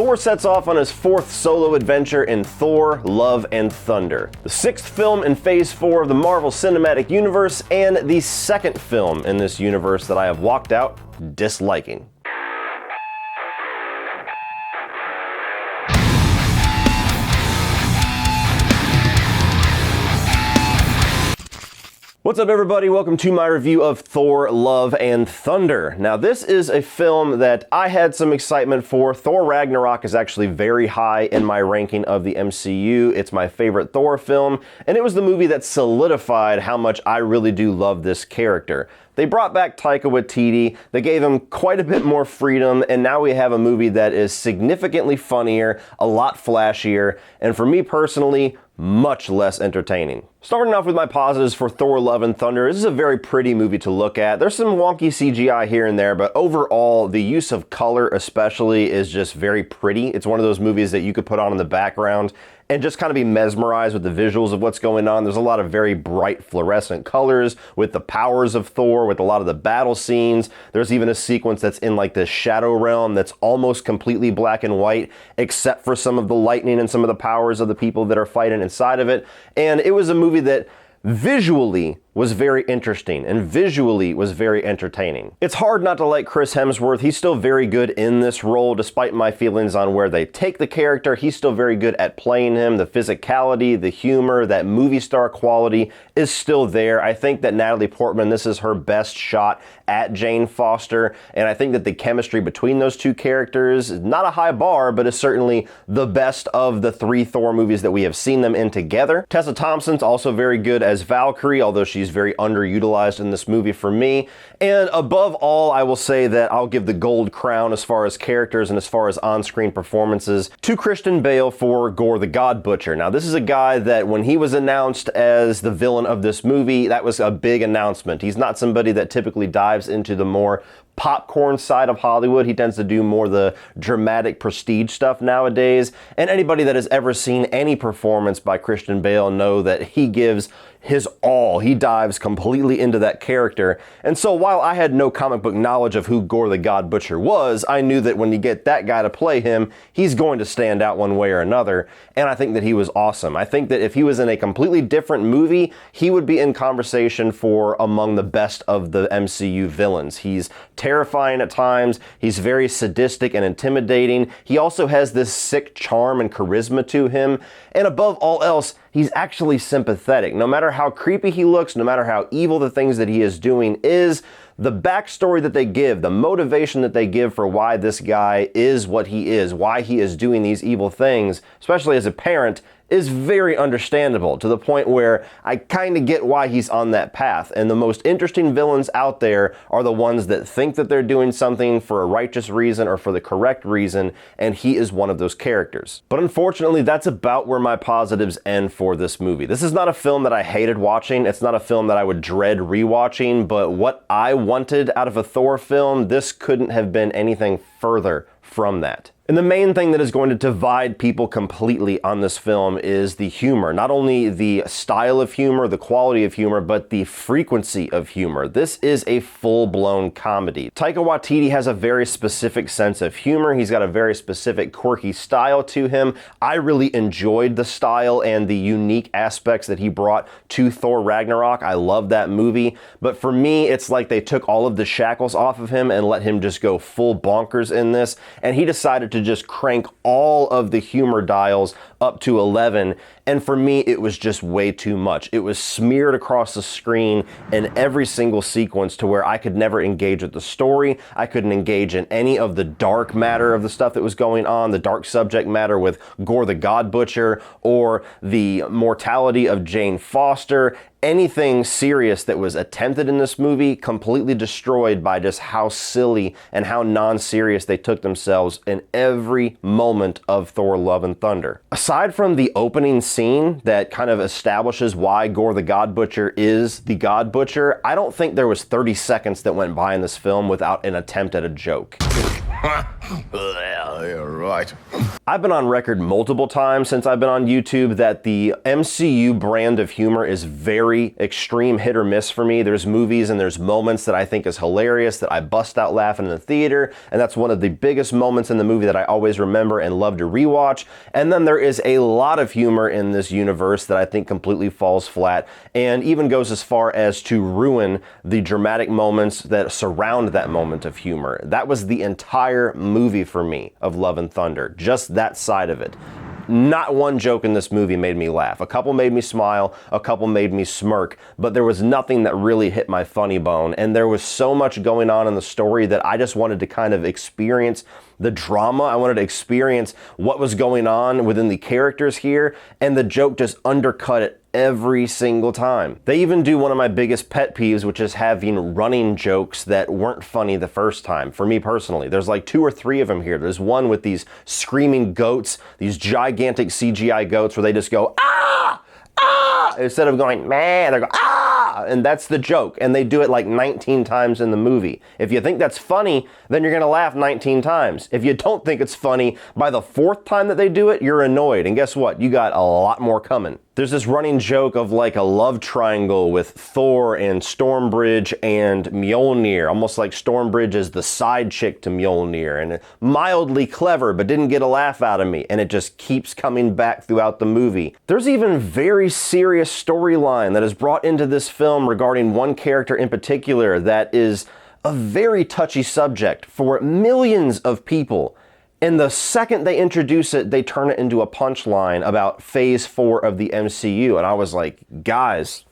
Thor sets off on his fourth solo adventure in Thor, Love and Thunder, the sixth film in Phase 4 of the Marvel Cinematic Universe, and the second film in this universe that I have walked out disliking. What's up, everybody? Welcome to my review of Thor, Love and Thunder. Now, this is a film that I had some excitement for. Thor Ragnarok is actually very high in my ranking of the MCU. It's my favorite Thor film, and it was the movie that solidified how much I really do love this character. They brought back Taika Watitit, they gave him quite a bit more freedom, and now we have a movie that is significantly funnier, a lot flashier, and for me personally, much less entertaining. Starting off with my positives for Thor, Love and Thunder, this is a very pretty movie to look at. There's some wonky CGI here and there, but overall, the use of color especially is just very pretty. It's one of those movies that you could put on in the background and just kind of be mesmerized with the visuals of what's going on. There's a lot of very bright fluorescent colors with the powers of Thor, with a lot of the battle scenes. There's even a sequence that's in like this shadow realm that's almost completely black and white, except for some of the lightning and some of the powers of the people that are fighting inside of it. And it was a movie that visually was very interesting and visually was very entertaining. It's hard not to like Chris Hemsworth. He's still very good in this role, despite my feelings on where they take the character. He's still very good at playing him. The physicality, the humor, that movie star quality is still there. I think that Natalie Portman, this is her best shot at Jane Foster, and I think that the chemistry between those two characters is not a high bar, but is certainly the best of the three Thor movies that we have seen them in together. Tessa Thompson's also very good as Valkyrie, although she's very underutilized in this movie for me. And above all, I will say that I'll give the gold crown as far as characters and as far as on-screen performances to Christian Bale for Gorr the God Butcher. Now, this is a guy that when he was announced as the villain of this movie, that was a big announcement. He's not somebody that typically dives into the more popcorn side of Hollywood. He tends to do more the dramatic prestige stuff nowadays. And anybody that has ever seen any performance by Christian Bale know that he gives his all. He dives completely into that character. And so while I had no comic book knowledge of who Gorr the God Butcher was, I knew that when you get that guy to play him, he's going to stand out one way or another. And I think that he was awesome. I think that if he was in a completely different movie, he would be in conversation for among the best of the MCU villains. He's terrifying at times. He's very sadistic and intimidating. He also has this sick charm and charisma to him. And above all else, he's actually sympathetic. No matter how creepy he looks, no matter how evil the things that he is doing is, the backstory that they give, the motivation that they give for why this guy is what he is, why he is doing these evil things, especially as a parent, is very understandable, to the point where I kind of get why he's on that path. And the most interesting villains out there are the ones that think that they're doing something for a righteous reason or for the correct reason, and he is one of those characters. But unfortunately, that's about where my positives end for this movie. This is not a film that I hated watching. It's not a film that I would dread rewatching, but what I wanted out of a Thor film, this couldn't have been anything further from that. And the main thing that is going to divide people completely on this film is the humor. Not only the style of humor, the quality of humor, but the frequency of humor. This is a full-blown comedy. Taika Watitit has a very specific sense of humor. He's got a very specific quirky style to him. I really enjoyed the style and the unique aspects that he brought to Thor Ragnarok. I love that movie. But for me, it's like they took all of the shackles off of him and let him just go full bonkers in this. And he decided to just crank all of the humor dials up to 11, and for me it was just way too much. It was smeared across the screen in every single sequence to where I could never engage with the story. I couldn't engage in any of the dark matter of the stuff that was going on, the dark subject matter with Gorr the God Butcher, or the mortality of Jane Foster. Anything serious that was attempted in this movie completely destroyed by just how silly and how non-serious they took themselves in every moment of Thor Love and Thunder. Aside from the opening scene that kind of establishes why Gorr the God Butcher is the God Butcher, I don't think there was 30 seconds that went by in this film without an attempt at a joke. Yeah, you're right. I've been on record multiple times since I've been on YouTube that the MCU brand of humor is very extreme hit or miss for me. There's movies and there's moments that I think is hilarious that I bust out laughing in the theater, and that's one of the biggest moments in the movie that I always remember and love to rewatch. And then there is a lot of humor in this universe that I think completely falls flat and even goes as far as to ruin the dramatic moments that surround that moment of humor. That was the entire movie for me of Love and Thunder. Just that side of it. Not one joke in this movie made me laugh. A couple made me smile, a couple made me smirk, but there was nothing that really hit my funny bone. And there was so much going on in the story that I just wanted to kind of experience the drama. I wanted to experience what was going on within the characters here, and the joke just undercut it every single time. They even do one of my biggest pet peeves, which is having running jokes that weren't funny the first time. For me personally, there's like 2 or 3 of them here. There's one with these screaming goats, these gigantic CGI goats where they just go, ah! Ah! Instead of going, man, they go, ah! And that's the joke. And they do it like 19 times in the movie. If you think that's funny, then you're gonna laugh 19 times. If you don't think it's funny, by the 4th time that they do it, you're annoyed. And guess what? You got a lot more coming. There's this running joke of like a love triangle with Thor and Stormbridge and Mjolnir, almost like Stormbridge is the side chick to Mjolnir, and mildly clever but didn't get a laugh out of me, and it just keeps coming back throughout the movie. There's even very serious storyline that is brought into this film regarding one character in particular that is a very touchy subject for millions of people. And the second they introduce it, they turn it into a punchline about phase 4 of the MCU. And I was like, guys,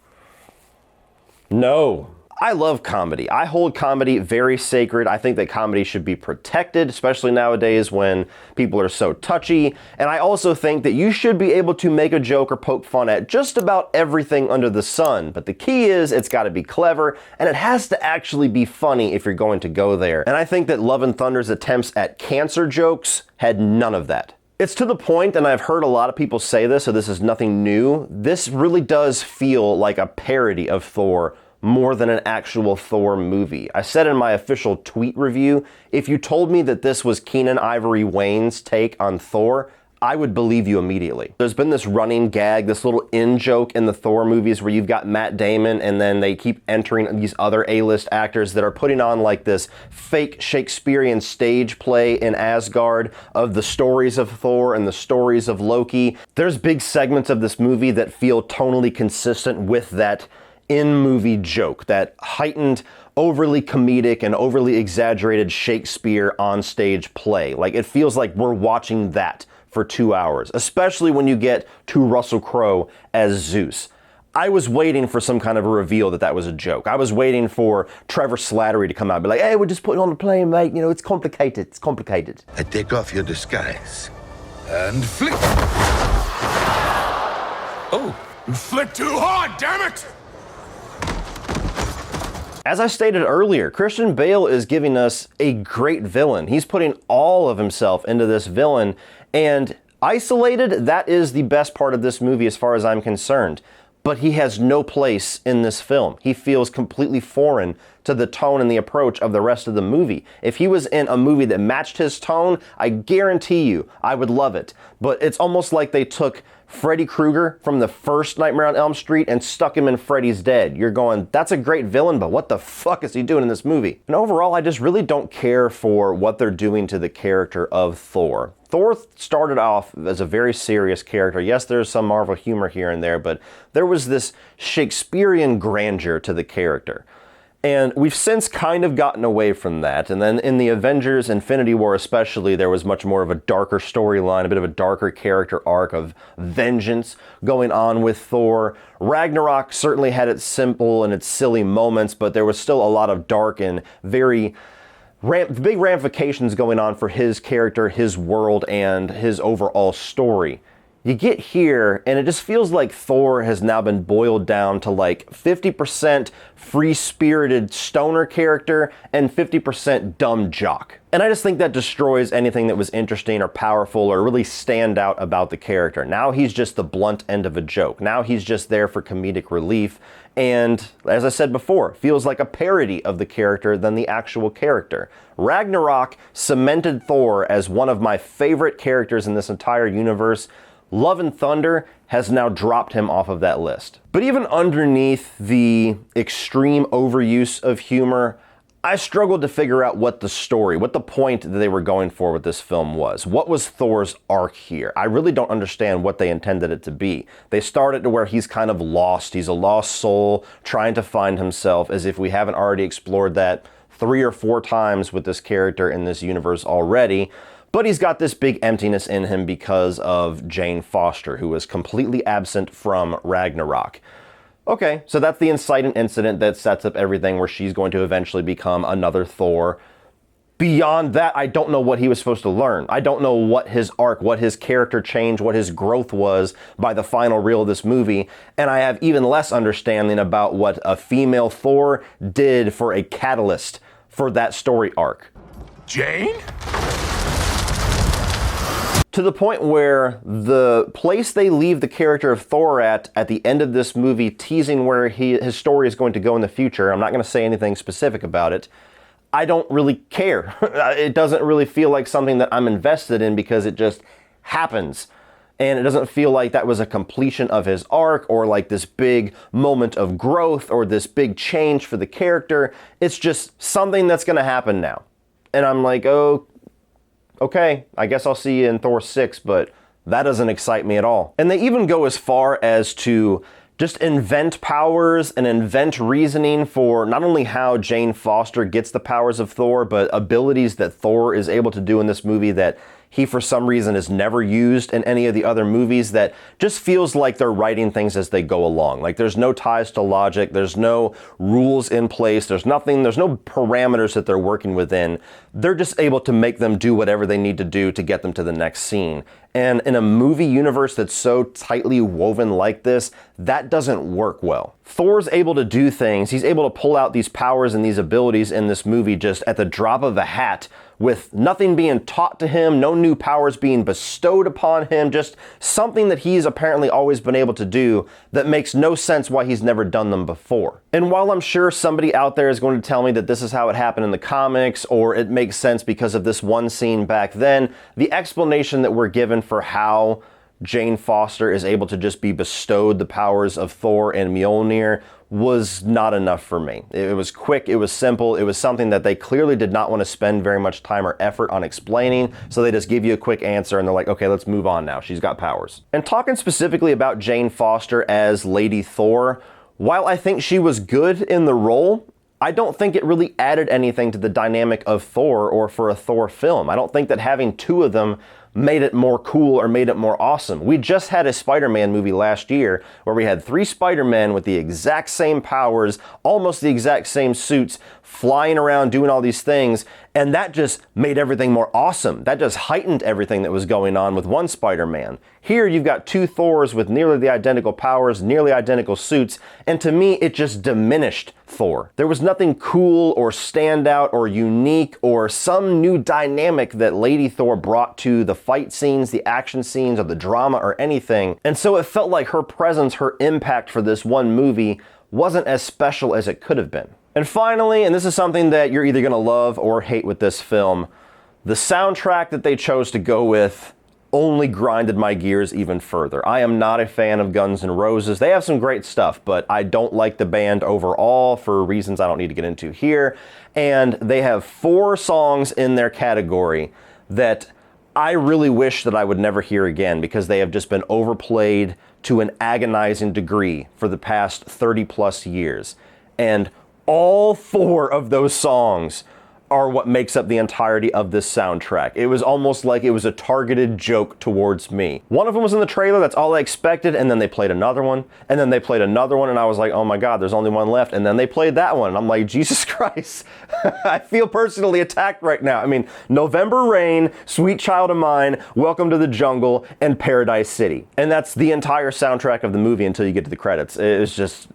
no. I love comedy. I hold comedy very sacred. I think that comedy should be protected, especially nowadays when people are so touchy. And I also think that you should be able to make a joke or poke fun at just about everything under the sun. But the key is it's got to be clever, and it has to actually be funny if you're going to go there. And I think that Love and Thunder's attempts at cancer jokes had none of that. It's to the point, and I've heard a lot of people say this, so this is nothing new, this really does feel like a parody of Thor more than an actual Thor movie. I said in my official tweet review, if you told me that this was Keenen Ivory Wayne's take on Thor, I would believe you immediately. There's been this running gag, this little in-joke in the Thor movies where you've got Matt Damon and then they keep entering these other A-list actors that are putting on like this fake Shakespearean stage play in Asgard of the stories of Thor and the stories of Loki. There's big segments of this movie that feel tonally consistent with that in-movie joke, that heightened, overly comedic and overly exaggerated Shakespeare on-stage play. Like, it feels like we're watching that for 2 hours, especially when you get to Russell Crowe as Zeus. I was waiting for some kind of a reveal that that was a joke. I was waiting for Trevor Slattery to come out and be like, hey, we're just putting on the plane, mate. You know, it's complicated. It's complicated. I take off your disguise and flick. Oh, you flick too hard, damn it! As I stated earlier, Christian Bale is giving us a great villain. He's putting all of himself into this villain, and isolated, that is the best part of this movie as far as I'm concerned. But he has no place in this film. He feels completely foreign to the tone and the approach of the rest of the movie. If he was in a movie that matched his tone, I guarantee you I would love it. But it's almost like they took Freddy Krueger from the first Nightmare on Elm Street and stuck him in Freddy's Dead. You're going, that's a great villain, but what the fuck is he doing in this movie? And overall, I just really don't care for what they're doing to the character of Thor. Thor started off as a very serious character. Yes, there's some Marvel humor here and there, but there was this Shakespearean grandeur to the character. And we've since kind of gotten away from that. And then in the Avengers Infinity War especially, there was much more of a darker storyline, a bit of a darker character arc of vengeance going on with Thor. Ragnarok certainly had its simple and its silly moments, but there was still a lot of dark and very big ramifications going on for his character, his world, and his overall story. You get here, and it just feels like Thor has now been boiled down to like 50% free-spirited stoner character and 50% dumb jock. And I just think that destroys anything that was interesting or powerful or really stand out about the character. Now he's just the blunt end of a joke. Now he's just there for comedic relief. And as I said before, feels like a parody of the character than the actual character. Ragnarok cemented Thor as one of my favorite characters in this entire universe. Love and Thunder has now dropped him off of that list. But even underneath the extreme overuse of humor, I struggled to figure out what the story, what the point that they were going for with this film was. What was Thor's arc here? I really don't understand what they intended it to be. They started to where he's kind of lost. He's a lost soul trying to find himself, as if we haven't already explored that 3 or 4 times with this character in this universe already. But he's got this big emptiness in him because of Jane Foster, who was completely absent from Ragnarok. Okay, so that's the inciting incident that sets up everything where she's going to eventually become another Thor. Beyond that, I don't know what he was supposed to learn. I don't know what his arc, what his character change, what his growth was by the final reel of this movie. And I have even less understanding about what a female Thor did for a catalyst for that story arc. Jane? To the point where the place they leave the character of Thor at the end of this movie, teasing where his story is going to go in the future, I'm not going to say anything specific about it, I don't really care. It doesn't really feel like something that I'm invested in because it just happens. And it doesn't feel like that was a completion of his arc or like this big moment of growth or this big change for the character. It's just something that's going to happen now. And I'm like, oh, okay, I guess I'll see you in Thor 6, but that doesn't excite me at all. And they even go as far as to just invent powers and invent reasoning for not only how Jane Foster gets the powers of Thor, but abilities that Thor is able to do in this movie that he for some reason has never used in any of the other movies. That just feels like they're writing things as they go along. Like there's no ties to logic, there's no rules in place, there's no parameters that they're working within. They're just able to make them do whatever they need to do to get them to the next scene. And in a movie universe that's so tightly woven like this, that doesn't work well. Thor's able to do things, he's able to pull out these powers and these abilities in this movie just at the drop of a hat, with nothing being taught to him, no new powers being bestowed upon him, just something that he's apparently always been able to do that makes no sense why he's never done them before. And while I'm sure somebody out there is going to tell me that this is how it happened in the comics, or it makes sense because of this one scene back then, the explanation that we're given for how Jane Foster is able to just be bestowed the powers of Thor and Mjolnir was not enough for me. It was quick, it was simple, it was something that they clearly did not want to spend very much time or effort on explaining, so they just give you a quick answer and they're like, okay, let's move on now, she's got powers. And talking specifically about Jane Foster as Lady Thor, while I think she was good in the role, I don't think it really added anything to the dynamic of Thor or for a Thor film. I don't think that having 2 of them made it more cool or made it more awesome. We just had a Spider-Man movie last year where we had 3 Spider-Men with the exact same powers, almost the exact same suits, flying around doing all these things, and that just made everything more awesome. That just heightened everything that was going on with one Spider-Man. Here you've got 2 Thors with nearly the identical powers, nearly identical suits, and to me it just diminished Thor. There was nothing cool or standout or unique or some new dynamic that Lady Thor brought to the fight scenes, the action scenes, or the drama or anything. And so it felt like her presence, her impact for this one movie wasn't as special as it could have been. And finally, and this is something that you're either going to love or hate with this film, the soundtrack that they chose to go with only grinded my gears even further. I am not a fan of Guns N' Roses. They have some great stuff, but I don't like the band overall for reasons I don't need to get into here. And they have 4 songs in their category that I really wish that I would never hear again because they have just been overplayed to an agonizing degree for the past 30 plus years. And all 4 of those songs are what makes up the entirety of this soundtrack. It was almost like it was a targeted joke towards me. One of them was in the trailer, that's all I expected, and then they played another one, and then they played another one, and I was like, oh my god, there's only one left, and then they played that one, and I'm like, Jesus Christ, I feel personally attacked right now. I mean, November Rain, Sweet Child of Mine, Welcome to the Jungle, and Paradise City. And that's the entire soundtrack of the movie until you get to the credits. It was just,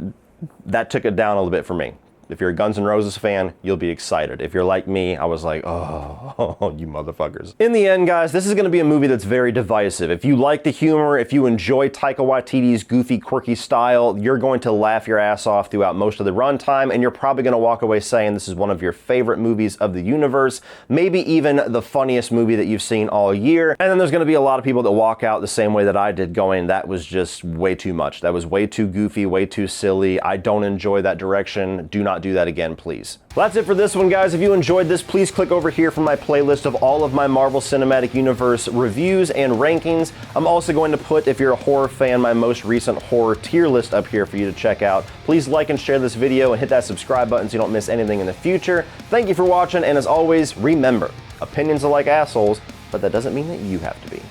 that took it down a little bit for me. If you're a Guns N' Roses fan, you'll be excited. If you're like me, I was like, oh, you motherfuckers. In the end, guys, this is gonna be a movie that's very divisive. If you like the humor, if you enjoy Taika Waititi's goofy, quirky style, you're going to laugh your ass off throughout most of the runtime, and you're probably gonna walk away saying this is one of your favorite movies of the universe, maybe even the funniest movie that you've seen all year. And then there's gonna be a lot of people that walk out the same way that I did, going, that was just way too much. That was way too goofy, way too silly. I don't enjoy that direction. Do not do that again, please. Well, that's it for this one, guys. If you enjoyed this, please click over here for my playlist of all of my Marvel Cinematic Universe reviews and rankings. I'm also going to put, if you're a horror fan, my most recent horror tier list up here for you to check out. Please like and share this video and hit that subscribe button so you don't miss anything in the future. Thank you for watching, and as always, remember, opinions are like assholes, but that doesn't mean that you have to be.